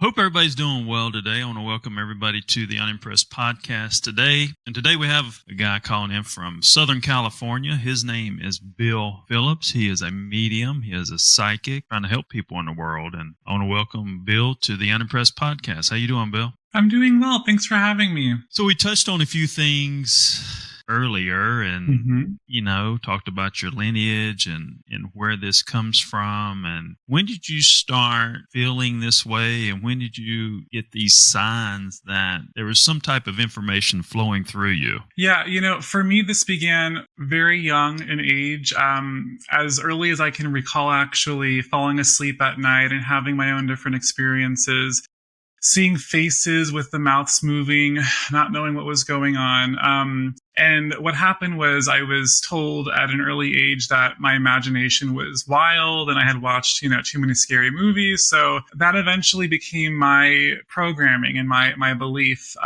Hope everybody's doing well today. I want to welcome everybody to the Unimpressed podcast today. And today we have a guy calling in from Southern California. His name is Bill Phillips. He is a medium. He is a psychic trying to help people in the world. And I want to welcome Bill to the Unimpressed podcast. How you doing, Bill? I'm doing well. Thanks for having me. So we touched on a few things earlier and, talked about your lineage and where this comes from. And when did you start feeling this way? And when did you get these signs that there was some type of information flowing through you? Yeah, for me, this began very young in age, as early as I can recall, actually falling asleep at night and having my own different experiences. Seeing faces with the mouths moving, not knowing what was going on. And what happened was I was told at an early age that my imagination was wild and I had watched, too many scary movies. So that eventually became my programming and my belief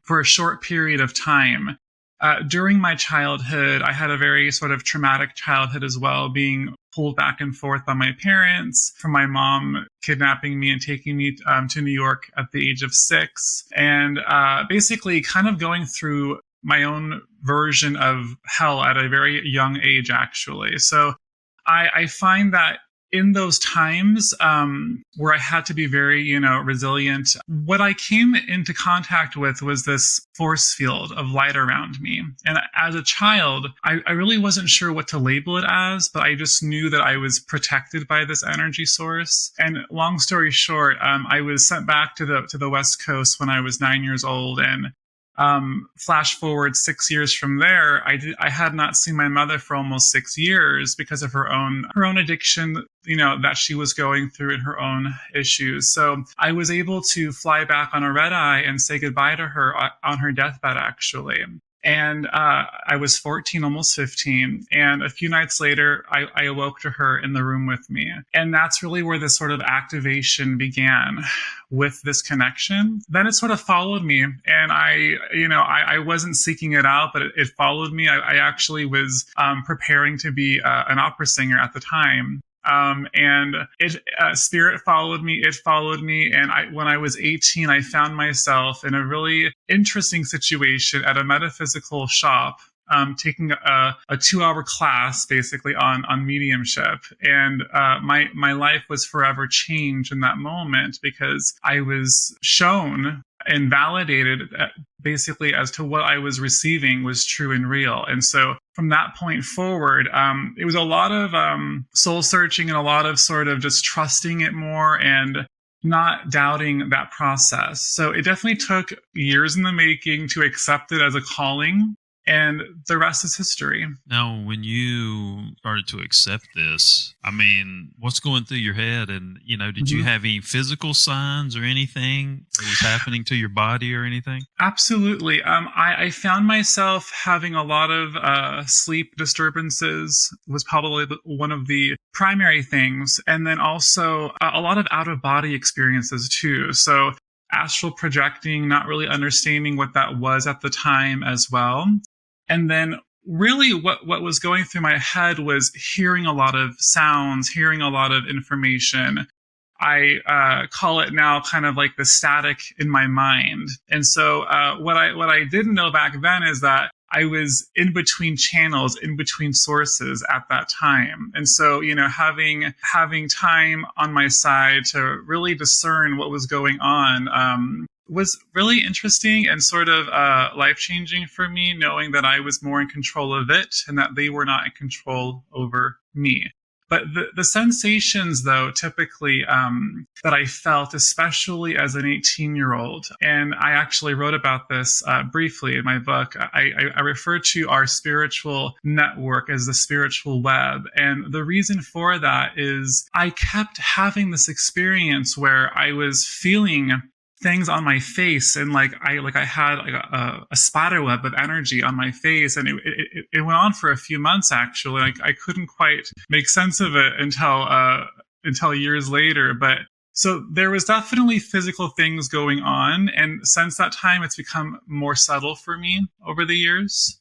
for a short period of time. During my childhood, I had a very sort of traumatic childhood as well, being pulled back and forth by my parents, from my mom kidnapping me and taking me to New York at the age of 6, and basically kind of going through my own version of hell at a very young age, actually. So I find that in those times where I had to be very, resilient, what I came into contact with was this force field of light around me. And as a child, I really wasn't sure what to label it as, but I just knew that I was protected by this energy source. And long story short, I was sent back to the West Coast when I was 9 years old. And flash forward 6 years from there, I had not seen my mother for almost 6 years because of her own addiction, that she was going through and her own issues. So I was able to fly back on a red eye and say goodbye to her on her deathbed, actually. And I was 14, almost 15. And a few nights later, I awoke to her in the room with me. And that's really where this sort of activation began with this connection. Then it sort of followed me. And I wasn't seeking it out, but it followed me. I actually was preparing to be an opera singer at the time. And spirit followed me, it followed me. And when I was 18, I found myself in a really interesting situation at a metaphysical shop, taking a 2-hour class basically on mediumship. And my life was forever changed in that moment because I was shown and validated basically as to what I was receiving was true and real. And so from that point forward, it was a lot of soul searching and a lot of sort of just trusting it more and not doubting that process. So it definitely took years in the making to accept it as a calling. And the rest is history. Now, when you started to accept this, what's going through your head? And, did you have any physical signs or anything that was happening to your body or anything? Absolutely. I found myself having a lot of sleep disturbances, was probably one of the primary things. And then also a lot of out-of-body experiences too. So astral projecting, not really understanding what that was at the time as well. And then really what was going through my head was hearing a lot of sounds, hearing a lot of information. I call it now kind of like the static in my mind. And so what I didn't know back then is that I was in between channels, in between sources at that time. And so, having time on my side to really discern what was going on was really interesting and sort of life-changing for me, knowing that I was more in control of it and that they were not in control over me. But the sensations, though, typically that I felt, especially as an 18-year-old, and I actually wrote about this briefly in my book. I refer to our spiritual network as the spiritual web. And the reason for that is I kept having this experience where I was feeling things on my face, and I had a spider web of energy on my face, and it went on for a few months actually. I couldn't quite make sense of it until years later. But so there was definitely physical things going on, and since that time it's become more subtle for me over the years.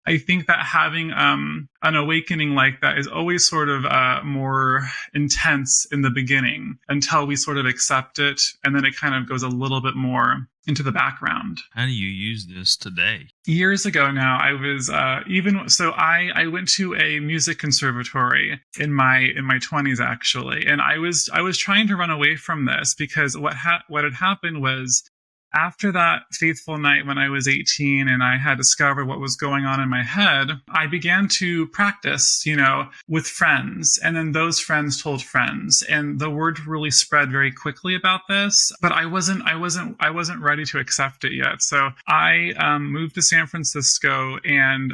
I think that having an awakening like that is always sort of more intense in the beginning until we sort of accept it, and then it kind of goes a little bit more into the background. How do you use this today? Years ago now, I was I went to a music conservatory in my 20s actually, and I was trying to run away from this because what had happened was, after that fateful night when I was 18 and I had discovered what was going on in my head, I began to practice, with friends. And then those friends told friends. And the word really spread very quickly about this, but I wasn't ready to accept it yet. So I moved to San Francisco, and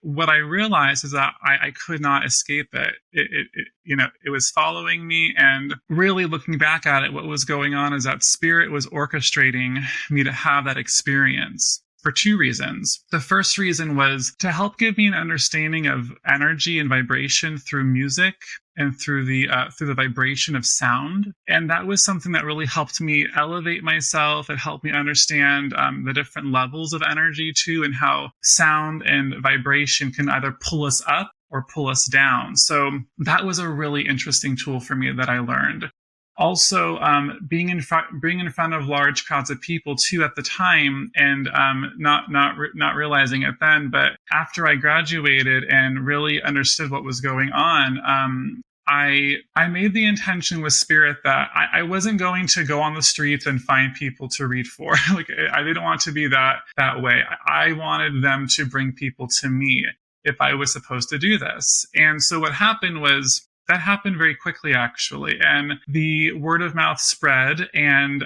what I realized is that I could not escape it. It was following me, and really looking back at it, what was going on is that spirit was orchestrating me to have that experience for two reasons. The first reason was to help give me an understanding of energy and vibration through music and through the vibration of sound. And that was something that really helped me elevate myself. It helped me understand the different levels of energy too, and how sound and vibration can either pull us up or pull us down. So that was a really interesting tool for me that I learned. Also, being in front of large crowds of people too at the time, and not realizing it then, but after I graduated and really understood what was going on, I made the intention with spirit that I wasn't going to go on the streets and find people to read for. Like, I didn't want to be that way. I wanted them to bring people to me if I was supposed to do this. And so what happened was, that happened very quickly, actually, and the word of mouth spread. And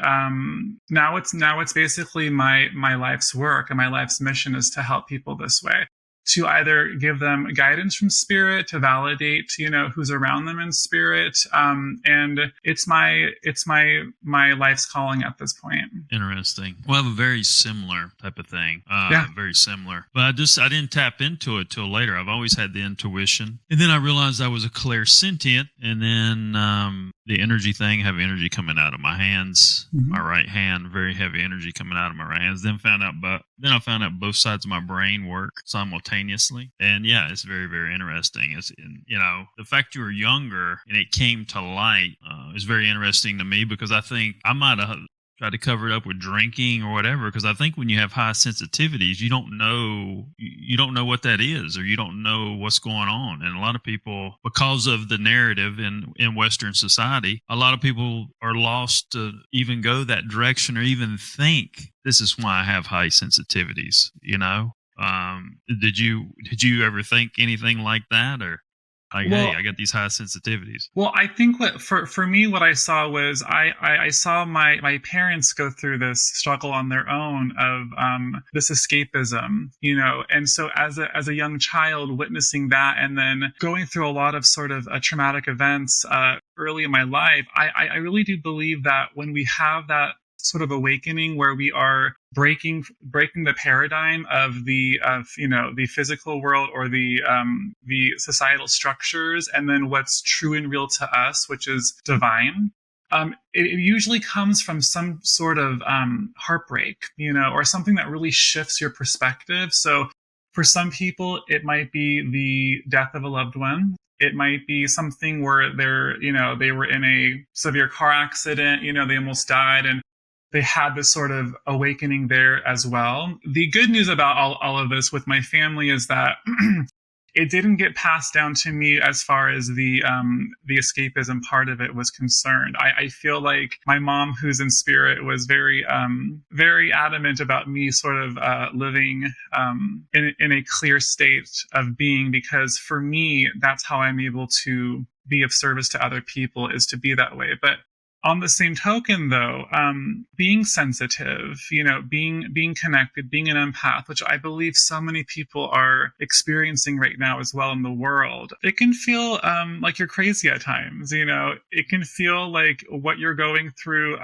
now it's basically my life's work, and my life's mission is to help people this way, to either give them guidance from spirit, to validate, who's around them in spirit. And it's my life's calling at this point. Interesting. Well, I have a very similar type of thing. Very similar. But I didn't tap into it till later. I've always had the intuition. And then I realized I was a clairsentient. And then the energy thing, heavy energy coming out of my hands, my right hand, very heavy energy coming out of my right hands. Then I found out both sides of my brain work simultaneously. And yeah, it's very, very interesting. The fact you were younger and it came to light is very interesting to me, because I think I might have tried to cover it up with drinking or whatever, because I think when you have high sensitivities, you don't know what that is, or you don't know what's going on. And a lot of people, because of the narrative in Western society, a lot of people are lost to even go that direction or even think this is why I have high sensitivities. Did you ever think anything like that, or like, hey, I got these high sensitivities? Well, I think for me, what I saw was I saw my parents go through this struggle on their own of this escapism, and so as a young child witnessing that, and then going through a lot of sort of traumatic events early in my life, I really do believe that when we have that sort of awakening where we are breaking the paradigm of the physical world or the societal structures, and then what's true and real to us, which is divine. It usually comes from some sort of heartbreak, or something that really shifts your perspective. So for some people, it might be the death of a loved one. It might be something where they were in a severe car accident, they almost died, and they had this sort of awakening there as well. The good news about all of this with my family is that it didn't get passed down to me as far as the escapism part of it was concerned. I feel like my mom, who's in spirit, was very very adamant about me sort of living in a clear state of being, because for me, that's how I'm able to be of service to other people, is to be that way. But on the same token, though, being sensitive, being connected, being an empath, which I believe so many people are experiencing right now as well in the world, it can feel like you're crazy at times. It can feel like what you're going through,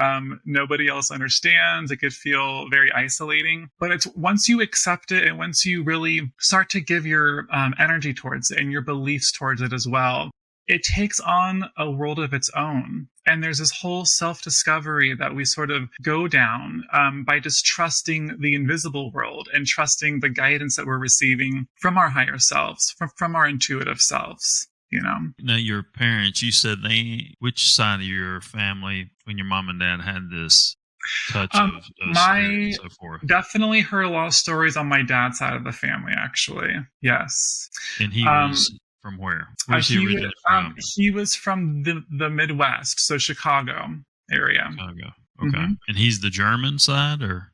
nobody else understands. It could feel very isolating. But it's once you accept it, and once you really start to give your energy towards it and your beliefs towards it as well, it takes on a world of its own. And there's this whole self-discovery that we sort of go down by just trusting the invisible world and trusting the guidance that we're receiving from our higher selves, from our intuitive selves. Now, your parents, you said which side of your family, when your mom and dad had this touch of spirit and so forth? Definitely heard a lot of stories on my dad's side of the family, actually. Yes. And he was from where? Where's he originally from? He was from the Midwest, so Chicago area. Chicago. Okay. Mm-hmm. And he's the German side, or?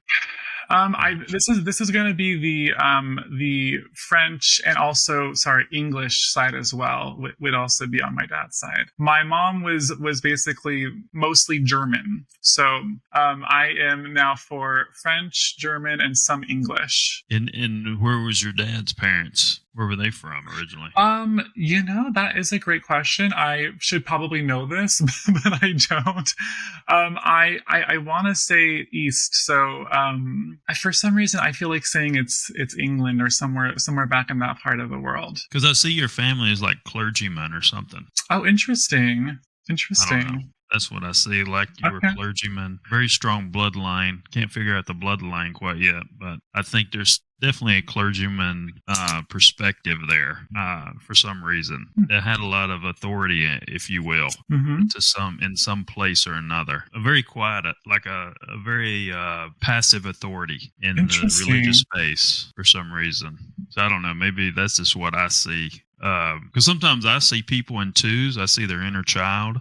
This is going to be the French and also English side as well would also be on my dad's side. My mom was basically mostly German, so I am now for French, German, and some English. And where was your dad's parents? Where were they from originally? That is a great question. I should probably know this, but I don't. I want to say East, so for some reason I feel like saying it's England or somewhere back in that part of the world. Because I see your family is like clergymen or something. Oh, interesting. I don't know. That's what I see. Like you were clergymen, very strong bloodline. Can't figure out the bloodline quite yet, but I think there's definitely a clergyman perspective there for some reason that had a lot of authority, if you will, in some place or another. A very quiet, like a very passive authority in the religious space for some reason. So I don't know. Maybe that's just what I see. Because sometimes I see people in twos. I see their inner child.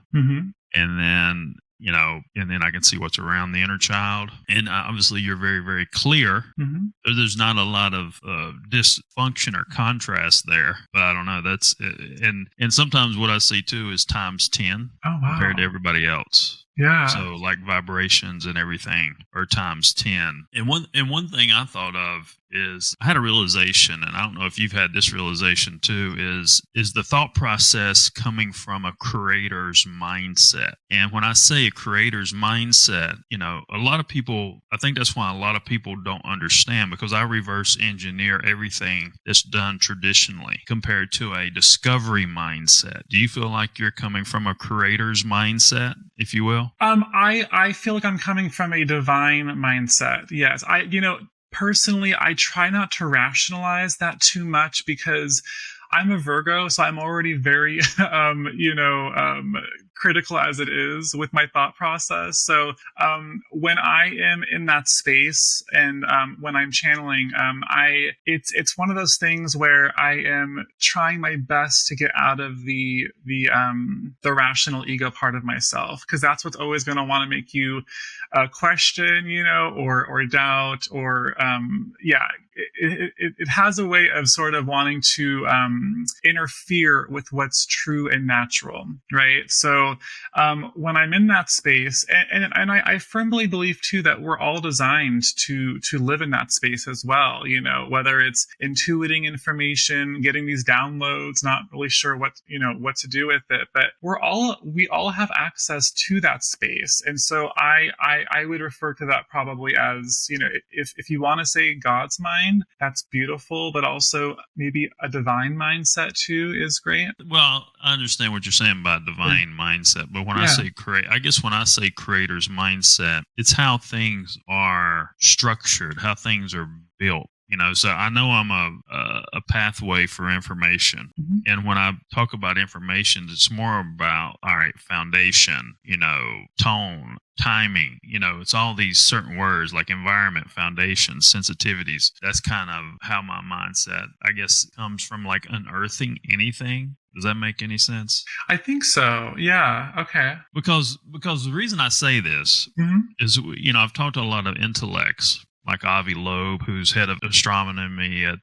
And then, and then I can see what's around the inner child. And obviously you're very, very clear. There's not a lot of dysfunction or contrast there, but I don't know. That's, and sometimes what I see too is times 10 compared to everybody else. Yeah. So like vibrations and everything are times 10. And one thing I thought of is I had a realization, and I don't know if you've had this realization too, is the thought process coming from a creator's mindset. And when I say a creator's mindset, a lot of people, I think that's why a lot of people don't understand, because I reverse engineer everything that's done traditionally compared to a discovery mindset. Do you feel like you're coming from a creator's mindset, if you will? I feel like I'm coming from a divine mindset. Yes. Personally, I try not to rationalize that too much because I'm a Virgo, so I'm already very, critical as it is with my thought process. So when I am in that space and when I'm channeling, it's one of those things where I am trying my best to get out of the rational ego part of myself, because that's what's always going to want to make you question, or doubt, or it has a way of sort of wanting to interfere with what's true and natural, right? So when I'm in that space, and I firmly believe too that we're all designed to live in that space as well, whether it's intuiting information, getting these downloads, not really sure what to do with it, but we all have access to that space. And so I would refer to that probably as, if you want to say God's mind, that's beautiful, but also maybe a divine mindset too is great. Well, I understand what you're saying about divine mindset, but when I say when I say creator's mindset, it's how things are structured, how things are built. So I know I'm a pathway for information. And when I talk about information, it's more about, foundation, tone, timing, it's all these certain words like environment, foundation, sensitivities. That's kind of how my mindset, I guess, comes from, like unearthing anything. Does that make any sense? I think so. Yeah. Okay. Because the reason I say this is, I've talked to a lot of intellects, like Avi Loeb, who's head of astronomy at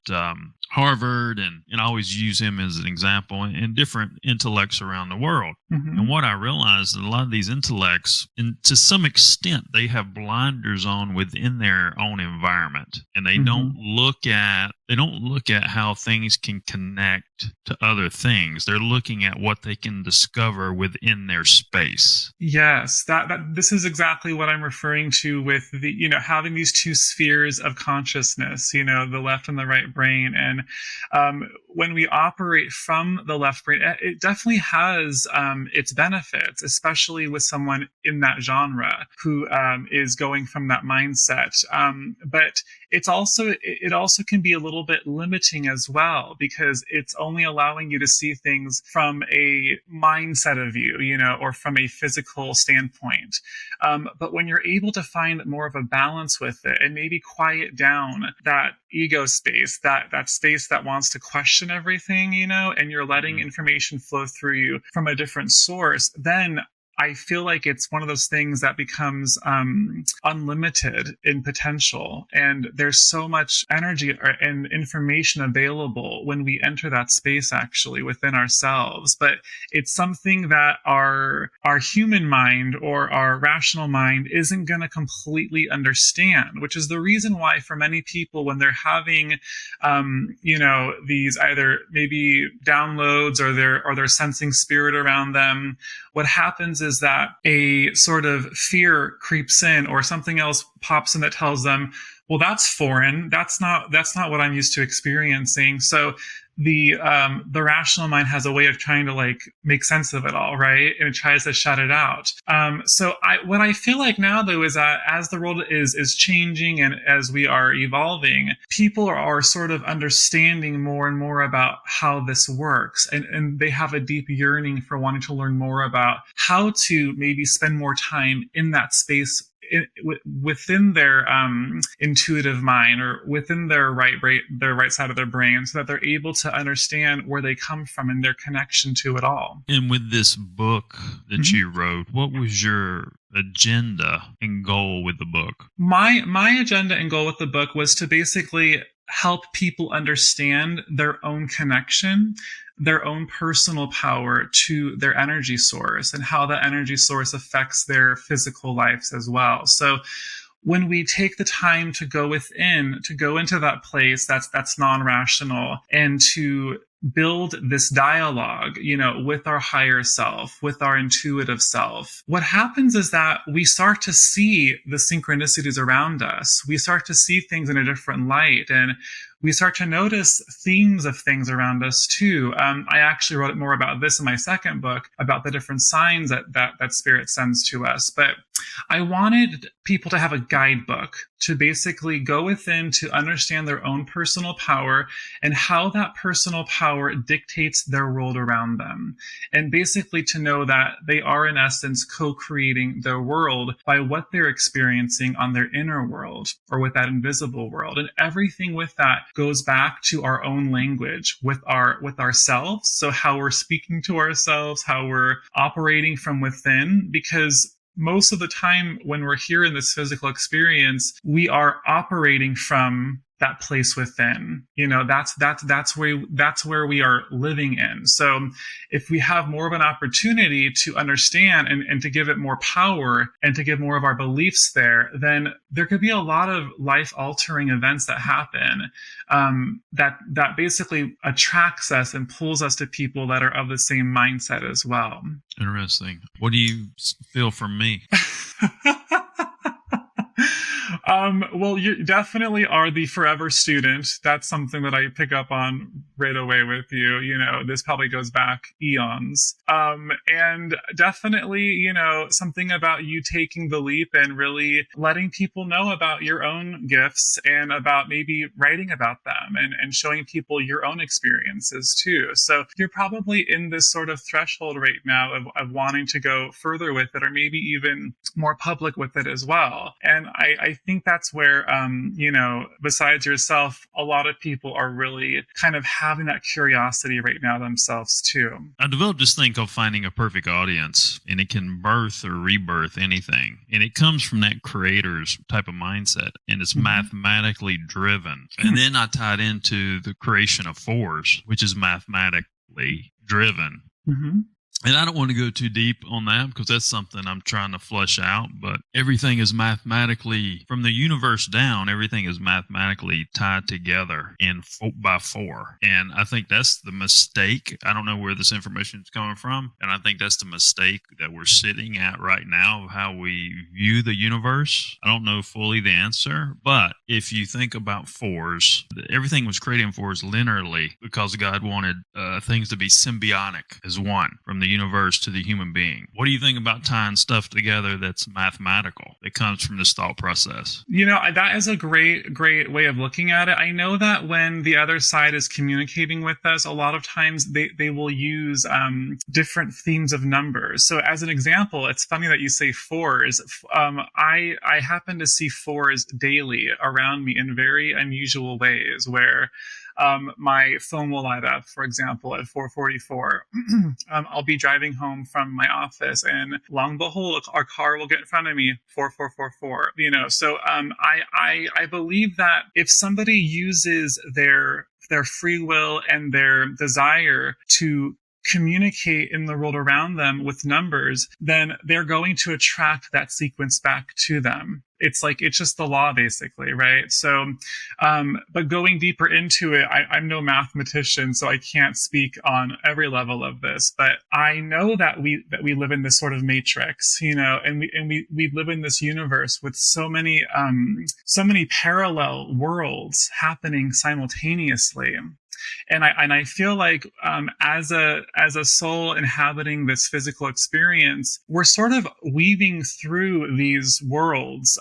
Harvard, and I always use him as an example, and different intellects around the world. And what I realized, that a lot of these intellects, and to some extent, they have blinders on within their own environment, and they don't look at how things can connect to other things. They're looking at what they can discover within their space. Yes, that this is exactly what I'm referring to with the having these two spheres of consciousness, the left and the right brain, and And when we operate from the left brain, it definitely has its benefits, especially with someone in that genre who is going from that mindset. But it also can be a little bit limiting as well, because it's only allowing you to see things from a mindset of view, or from a physical standpoint. But when you're able to find more of a balance with it and maybe quiet down that ego space, that space that wants to question everything, and you're letting information flow through you from a different source, then I feel like it's one of those things that becomes unlimited in potential. And there's so much energy and information available when we enter that space, actually, within ourselves. But it's something that our human mind or our rational mind isn't going to completely understand, which is the reason why for many people, when they're having, these either maybe downloads or they're sensing spirit around them, what happens is that a sort of fear creeps in, or something else pops in that tells them, well, that's foreign. That's not what I'm used to experiencing. So the rational mind has a way of trying to make sense of it all, right? And it tries to shut it out. So what I feel like now, though, is that as the world is changing and as we are evolving, people are sort of understanding more and more about how this works, and they have a deep yearning for wanting to learn more about how to maybe spend more time in that space within their intuitive mind, or within their right side of their brain, so that they're able to understand where they come from and their connection to it all. And with this book that you wrote, what was your agenda and goal with the book? My agenda and goal with the book was to basically help people understand their own connection, their own personal power to their energy source, and how that energy source affects their physical lives as well. So when we take the time to go within, to go into that place that's non-rational, and to build this dialogue, with our higher self, with our intuitive self, what happens is that we start to see the synchronicities around us. We start to see things in a different light, and we start to notice themes of things around us too. I actually wrote more about this in my second book, about the different signs that spirit sends to us. But I wanted people to have a guidebook to basically go within, to understand their own personal power and how that personal power dictates their world around them. And basically to know that they are, in essence, co-creating their world by what they're experiencing on their inner world, or with that invisible world. And everything with that goes back to our own language with ourselves. So how we're speaking to ourselves, how we're operating from within, because most of the time when we're here in this physical experience, we are operating from that place within. That's where we are living in. So if we have more of an opportunity to understand and to give it more power and to give more of our beliefs there, then there could be a lot of life altering events that happen, that basically attracts us and pulls us to people that are of the same mindset as well. Interesting. What do you feel from me? Well, you definitely are the forever student. That's something that I pick up on right away with you. This probably goes back eons. And definitely, something about you taking the leap and really letting people know about your own gifts, and about maybe writing about them, and showing people your own experiences too. So you're probably in this sort of threshold right now of wanting to go further with it, or maybe even more public with it as well. And I think that's where, besides yourself, a lot of people are really kind of having that curiosity right now themselves too. I developed this thing called finding a perfect audience, and it can birth or rebirth anything. And it comes from that creator's type of mindset, and it's mathematically driven. And then I tied into the creation of force, which is mathematically driven. And I don't want to go too deep on that because that's something I'm trying to flesh out. But everything is mathematically, from the universe down, everything is mathematically tied together by four. And I think that's the mistake. I don't know where this information is coming from. And I think that's the mistake that we're sitting at right now of how we view the universe. I don't know fully the answer. But if you think about fours, everything was created in fours linearly because God wanted things to be symbiotic as one from the universe to the human being. What do you think about tying stuff together that's mathematical, that comes from this thought process? That is a great way of looking at it. I know that when the other side is communicating with us, a lot of times they will use different themes of numbers. So as an example, it's funny that you say fours. I happen to see fours daily around me in very unusual ways where my phone will light up, for example, at 4:44. I'll be driving home from my office, and long and behold, our car will get in front of me, 4444. So I believe that if somebody uses their free will and their desire to communicate in the world around them with numbers, then they're going to attract that sequence back to them. It's just the law, basically, right? So, but going deeper into it, I'm no mathematician, so I can't speak on every level of this. But I know that we live in this sort of matrix, and we live in this universe with so many parallel worlds happening simultaneously. And I feel like as a soul inhabiting this physical experience, we're sort of weaving through these worlds,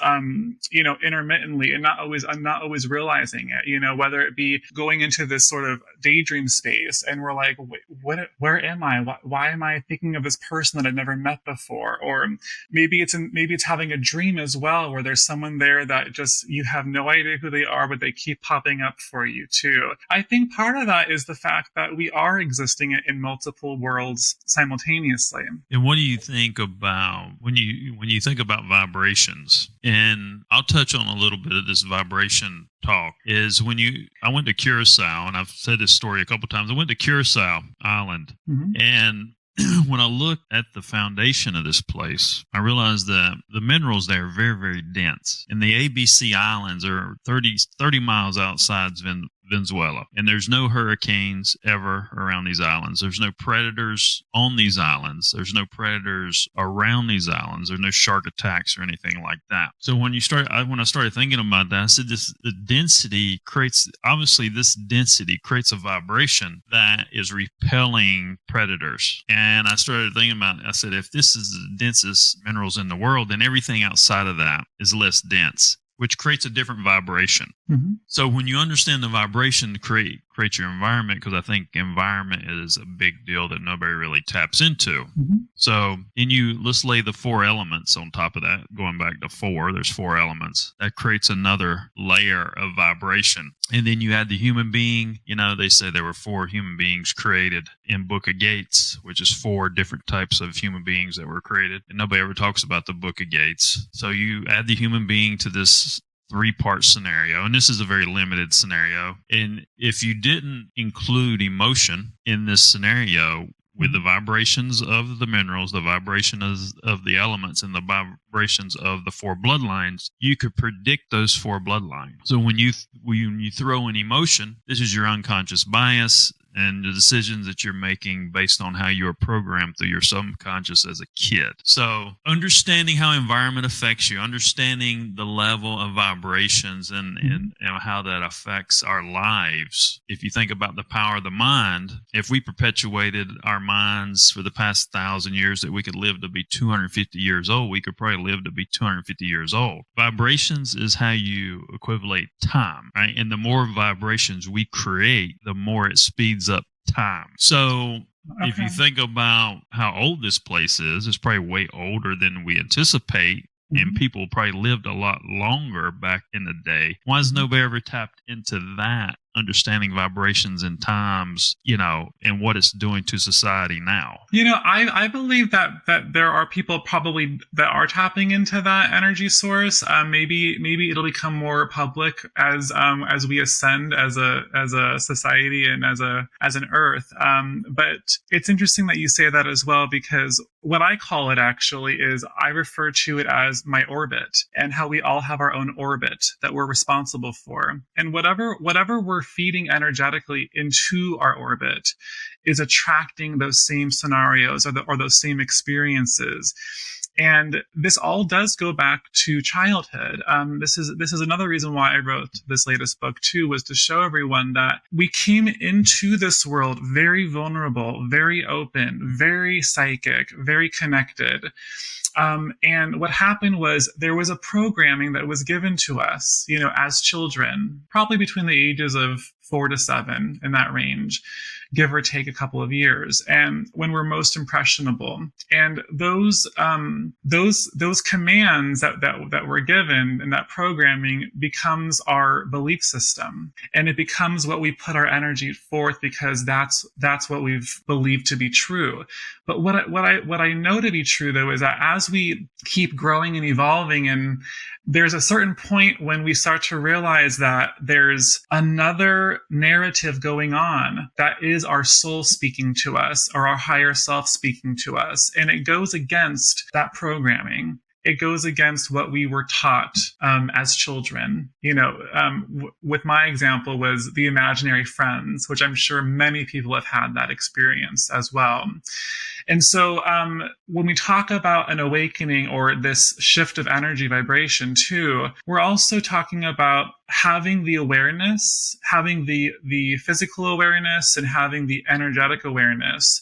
intermittently, and I'm not always realizing it. Whether it be going into this sort of daydream space, and we're like, where am I? Why am I thinking of this person that I've never met before? Or maybe it's having a dream as well, where there's someone there that just you have no idea who they are, but they keep popping up for you too. I think part of that is the fact that we are existing in multiple worlds simultaneously. And what do you think about when you think about vibrations? And I'll touch on a little bit of this vibration talk. Is I went to Curacao, and I've said this story a couple times. I went to Curacao Island, and when I looked at the foundation of this place, I realized that the minerals there are very, very dense. And the ABC Islands are 30 miles outside Venezuela. And there's no hurricanes ever around these islands. There's no predators on these islands. There's no predators around these islands. There's no shark attacks or anything like that. So when I started thinking about that, I said the density creates a vibration that is repelling predators. And I started thinking about it. I said, if this is the densest minerals in the world, then everything outside of that is less dense, which creates a different vibration. Mm-hmm. So when you understand the vibration to create your environment, because I think environment is a big deal that nobody really taps into. Mm-hmm. So let's lay the four elements on top of that. Going back to four, there's four elements. That creates another layer of vibration. And then you add the human being. They say there were four human beings created in Book of Gates, which is four different types of human beings that were created. And nobody ever talks about the Book of Gates. So you add the human being to this 3-part scenario, and this is a very limited scenario. And if you didn't include emotion in this scenario, with the vibrations of the minerals, the vibration of the elements, and the vibrations of the four bloodlines, you could predict those four bloodlines. So when you throw in emotion, this is your unconscious bias and the decisions that you're making based on how you were programmed through your subconscious as a kid. So understanding how environment affects you, understanding the level of vibrations and how that affects our lives. If you think about the power of the mind, if we perpetuated our minds for the past 1,000 years that we could live to be 250 years old, we could probably live to be 250 years old. Vibrations is how you equivalate time, right? And the more vibrations we create, the more it speeds up time. So if you think about how old this place is, it's probably way older than we anticipate. And people probably lived a lot longer back in the day. Why has nobody ever tapped into that understanding vibrations and times, and what it's doing to society now? I believe that there are people probably that are tapping into that energy source. Maybe it'll become more public as we ascend as a society and as an Earth. But it's interesting that you say that as well, because what I call it actually is I refer to it as my orbit, and how we all have our own orbit that we're responsible for, and whatever we're feeding energetically into our orbit is attracting those same scenarios or those same experiences. And this all does go back to childhood. This is another reason why I wrote this latest book too, was to show everyone that we came into this world very vulnerable, very open, very psychic, very connected. And what happened was there was a programming that was given to us, as children, probably between the ages of 4 to 7, in that range, give or take a couple of years, and when we're most impressionable. And those commands that were given, and that programming becomes our belief system, and it becomes what we put our energy forth, because that's what we've believed to be true. But what I know to be true, though, is that as we keep growing and evolving, and there's a certain point when we start to realize that there's another narrative going on that is our soul speaking to us, or our higher self speaking to us, and it goes against that programming. It goes against what we were taught as children. With my example was the imaginary friends, which I'm sure many people have had that experience as well. And so when we talk about an awakening or this shift of energy vibration too, we're also talking about having the awareness, having the physical awareness, and having the energetic awareness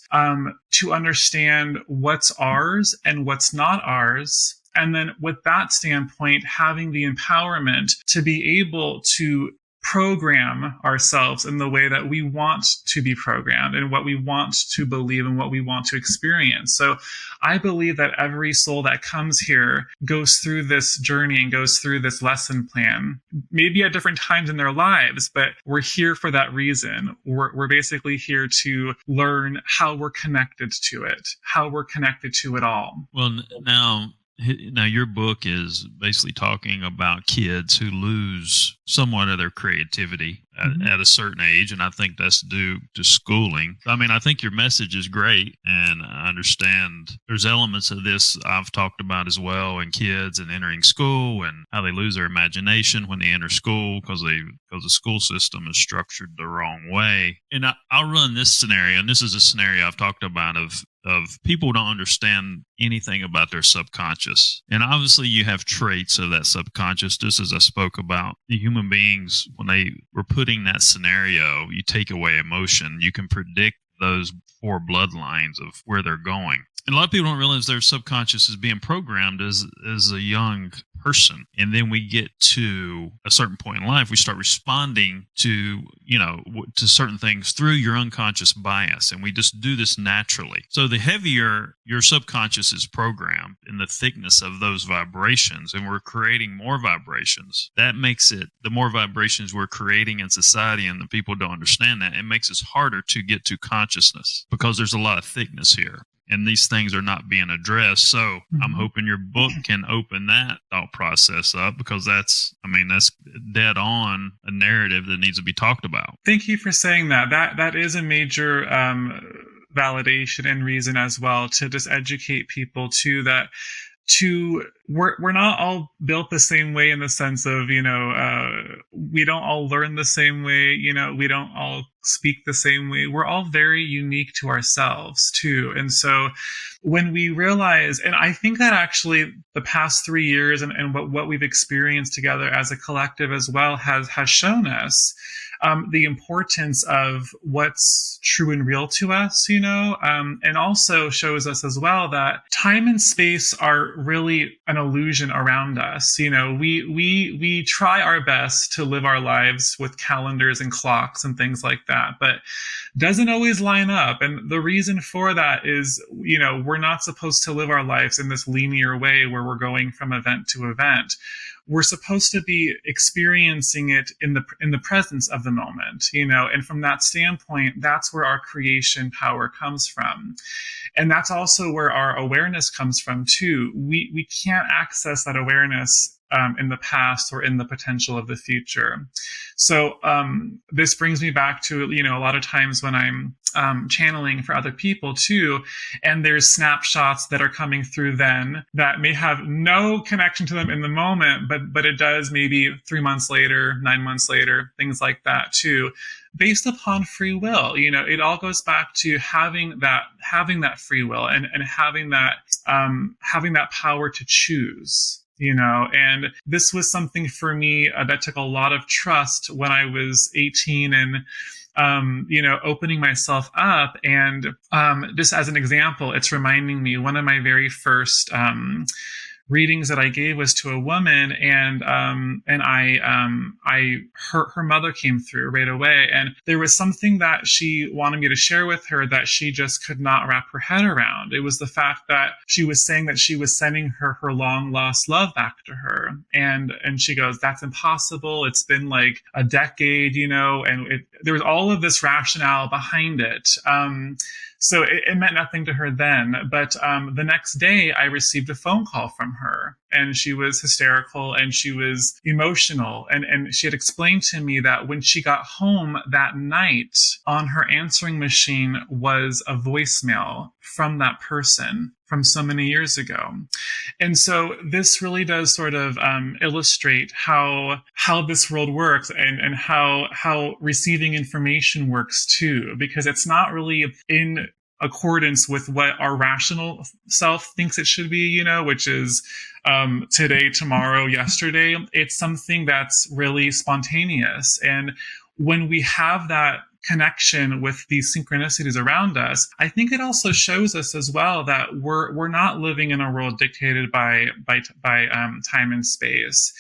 to understand what's ours and what's not ours. And then with that standpoint, having the empowerment to be able to program ourselves in the way that we want to be programmed, and what we want to believe, and what we want to experience. So I believe that every soul that comes here goes through this journey and goes through this lesson plan, maybe at different times in their lives, but we're here for that reason. We're basically here to learn how we're connected to it, how we're connected to it all. Well, now your book is basically talking about kids who lose somewhat of their creativity at a certain age, and I think that's due to schooling. I mean, I think your message is great, and I understand there's elements of this I've talked about as well, in kids and entering school, and how they lose their imagination when they enter school because the school system is structured the wrong way. And I'll run this scenario, and this is a scenario I've talked about of people don't understand anything about their subconscious. And obviously you have traits of that subconscious, just as I spoke about the human beings. When they were putting that scenario, you take away emotion, you can predict those 4 bloodlines of where they're going. And a lot of people don't realize their subconscious is being programmed as a young person. And then we get to a certain point in life, we start responding to certain things through your unconscious bias. And we just do this naturally. So the heavier your subconscious is programmed, in the thickness of those vibrations, and we're creating more vibrations, that makes it, the more vibrations we're creating in society, and the people don't understand that, it makes it harder to get to consciousness, because there's a lot of thickness here. And these things are not being addressed. So I'm hoping your book can open that thought process up, because that's dead on a narrative that needs to be talked about. Thank you for saying that. That is a major validation and reason as well, to just educate people too, that we're not all built the same way, in the sense of, we don't all learn the same way, we don't all speak the same way. We're all very unique to ourselves too. And so when we realize, and I think that actually the past 3 years and what we've experienced together as a collective as well has shown us the importance of what's true and real to us, and also shows us as well that time and space are really an illusion around us. We try our best to live our lives with calendars and clocks and things like that, but doesn't always line up. And the reason for that is, we're not supposed to live our lives in this linear way where we're going from event to event. we're supposed to be experiencing it in the presence of the moment, and from that standpoint, that's where our creation power comes from. And that's also where our awareness comes from too. We can't access that awareness in the past or in the potential of the future. So this brings me back to, a lot of times when I'm channeling for other people too, and there's snapshots that are coming through then that may have no connection to them in the moment, but it does maybe 3 months later, 9 months later, things like that too, based upon free will. It all goes back to having that free will and having that power to choose. And this was something for me that took a lot of trust when I was 18 and opening myself up. And just as an example, it's reminding me, one of my very first readings that I gave was to a woman, and her mother came through right away, and there was something that she wanted me to share with her that she just could not wrap her head around. It was the fact that she was saying that she was sending her long lost love back to her, and she goes, "That's impossible. It's been like a decade, and there was all of this rationale behind it." So it meant nothing to her then. But the next day, I received a phone call from her, and she was hysterical and she was emotional. And she had explained to me that when she got home that night, on her answering machine was a voicemail from that person from so many years ago. And so this really does sort of illustrate how this world works, and how receiving information works too, because it's not really in accordance with what our rational self thinks it should be, which is today, tomorrow, yesterday. It's something that's really spontaneous. And when we have that connection with these synchronicities around us, I think it also shows us as well that we're not living in a world dictated by time and space.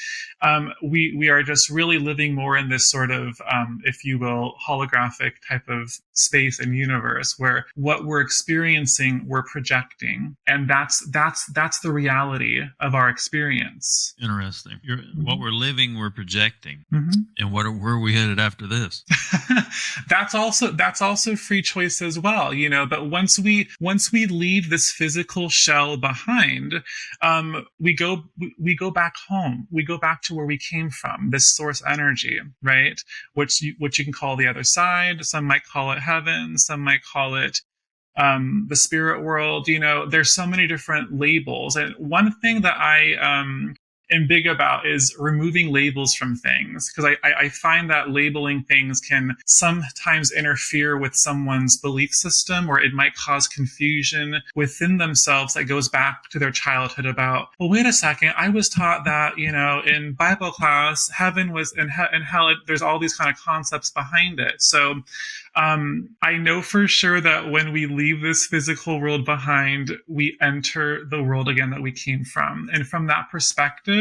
We are just really living more in this sort of, if you will, holographic type of space and universe, where what we're experiencing, we're projecting, and that's the reality of our experience. Interesting. What we're living, we're projecting, Mm-hmm. and where are we headed after this? That's also free choice as well, but once we leave this physical shell behind, we go back home. We go back to where we came from, this source energy, right? Which you can call the other side. Some might call it heaven. Some might call it the spirit world. There's so many different labels. And one thing that I am big about is removing labels from things, because I find that labeling things can sometimes interfere with someone's belief system, or it might cause confusion within themselves that goes back to their childhood about, well, wait a second, I was taught that, in Bible class, heaven was and hell, there's all these kind of concepts behind it. So I know for sure that when we leave this physical world behind, we enter the world again that we came from. And from that perspective,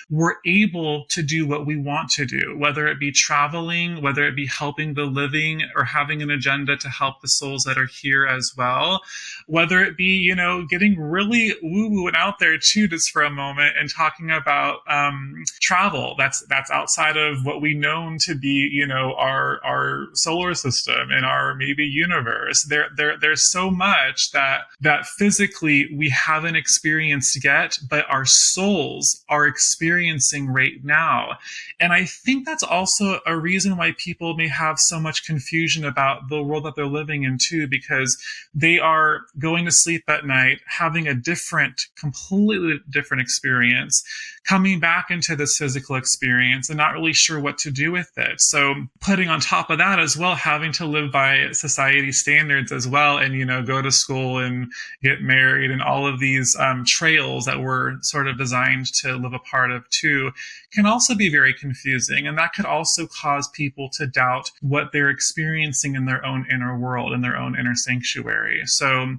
we're able to do what we want to do, whether it be traveling, whether it be helping the living, or having an agenda to help the souls that are here as well, whether it be, getting really woo-woo and out there too, just for a moment, and talking about travel that's outside of what we know to be, our solar system and our maybe universe. There's so much that physically we haven't experienced yet, but our souls are experiencing right now. And I think that's also a reason why people may have so much confusion about the world that they're living in too, because they are going to sleep at night, having a completely different experience, coming back into this physical experience and not really sure what to do with it. So putting on top of that as well, having to live by society standards as well, and, go to school and get married, and all of these trails that we're sort of designed to live a part of too, can also be very confusing. And that could also cause people to doubt what they're experiencing in their own inner world, in their own inner sanctuary. So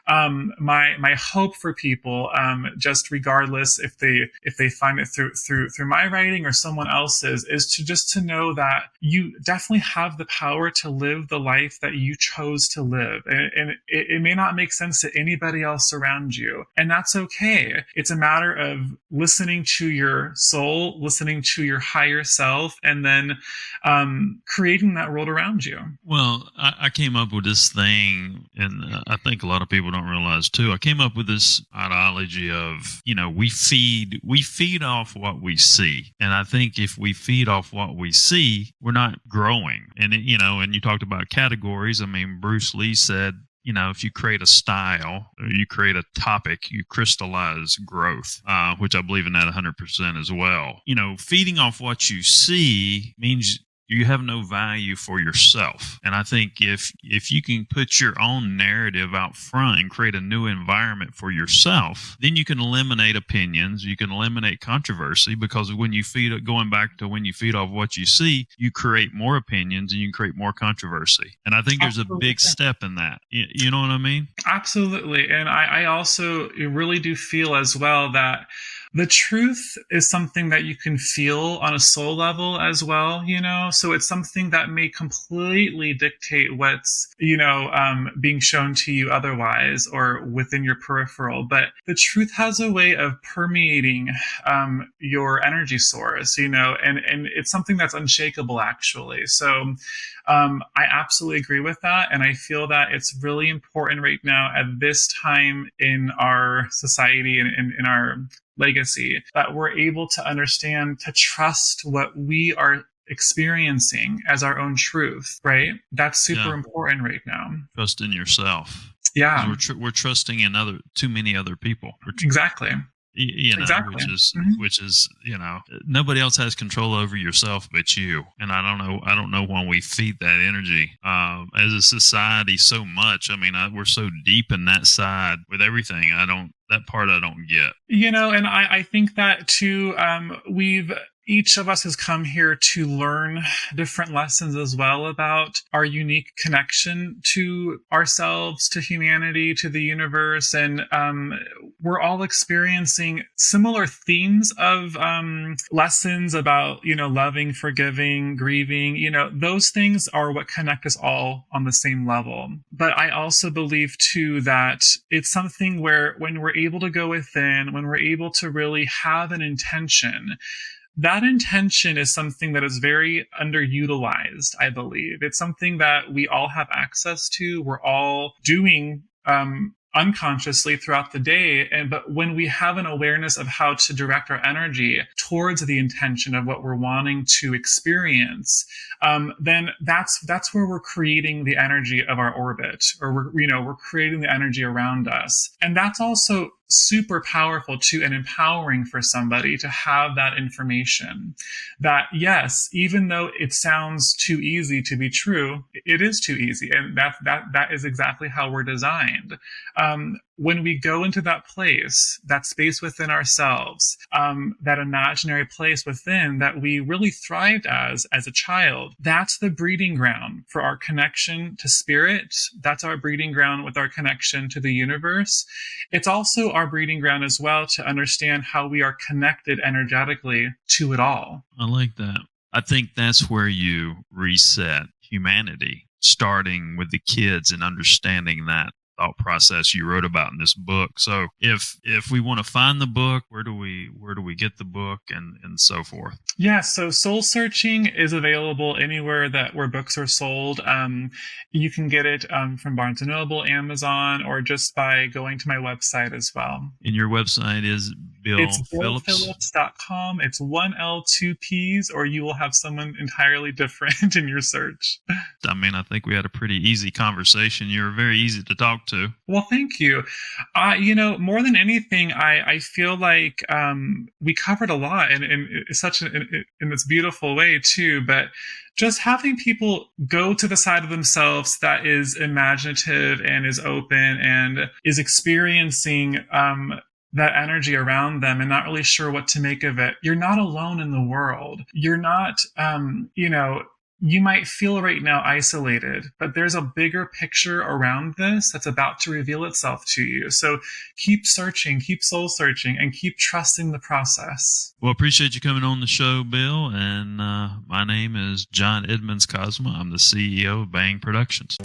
my hope for people, just regardless if they find it through my writing or someone else's, is to know that you definitely have the power to live the life that you chose to live. And it may not make sense to anybody else around you. And that's okay. It's a matter of listening listening to your soul, listening to your higher self, and then creating that world around you. Well, I came up with this thing, and I think a lot of people don't realize too. I came up with this ideology of, we feed off what we see, and I think if we feed off what we see, we're not growing. And and you talked about categories. I mean, Bruce Lee said, if you create a style or you create a topic, you crystallize growth, which I believe in that 100% as well. Feeding off what you see means you have no value for yourself. And I think if you can put your own narrative out front and create a new environment for yourself, then you can eliminate opinions, you can eliminate controversy, because when you going back to when you feed off what you see, you create more opinions and you create more controversy. And I think there's a big step in that. You know what I mean? Absolutely. And I also really do feel as well that the truth is something that you can feel on a soul level as well, so it's something that may completely dictate what's, being shown to you otherwise or within your peripheral. But the truth has a way of permeating your energy source, and it's something that's unshakable, actually. So I absolutely agree with that. And I feel that it's really important right now at this time in our society and in our legacy that we're able to understand, to trust what we are experiencing as our own truth, right? That's super important right now. Trust in yourself. Yeah. We're trusting in too many other people. Exactly. Exactly. which is nobody else has control over yourself but you. And I don't know when we feed that energy as a society so much. I mean, we're so deep in that side with everything. That part I don't get. And I think that too, each of us has come here to learn different lessons as well about our unique connection to ourselves, to humanity, to the universe. And we're all experiencing similar themes of lessons about, loving, forgiving, grieving. Those things are what connect us all on the same level. But I also believe too that it's something where when we're able to go within, when we're able to really have an intention, that intention is something that is very underutilized, I believe. It's something that we all have access to. We're all doing unconsciously throughout the day. But when we have an awareness of how to direct our energy towards the intention of what we're wanting to experience, then that's where we're creating the energy of our orbit, or we're creating the energy around us. And that's also super powerful too, and empowering for somebody to have that information that, yes, even though it sounds too easy to be true, it is too easy. And that is exactly how we're designed. When we go into that place, that space within ourselves, that imaginary place within that we really thrived as a child, that's the breeding ground for our connection to spirit. That's our breeding ground with our connection to the universe. It's also our breeding ground as well to understand how we are connected energetically to it all. I like that. I think that's where you reset humanity, starting with the kids and understanding that thought process you wrote about in this book. So if we want to find the book, where do we get the book and so forth? Yeah, so Soul Searching is available anywhere where books are sold. You can get it from Barnes & Noble, Amazon, or just by going to my website as well. And your website is It's BillPhillips.com. It's 1 L 2 P's, or you will have someone entirely different in your search. I mean, I think we had a pretty easy conversation. You're very easy to talk to. Well, thank you. More than anything, I feel like we covered a lot in this beautiful way too. But just having people go to the side of themselves that is imaginative and is open and is experiencing that energy around them and not really sure what to make of it. You're not alone in the world. You're not, you might feel right now isolated, but there's a bigger picture around this that's about to reveal itself to you. So keep searching, keep soul searching, and keep trusting the process. Well, appreciate you coming on the show, Bill. And my name is John Edmonds Cosma. I'm the CEO of Bang Productions.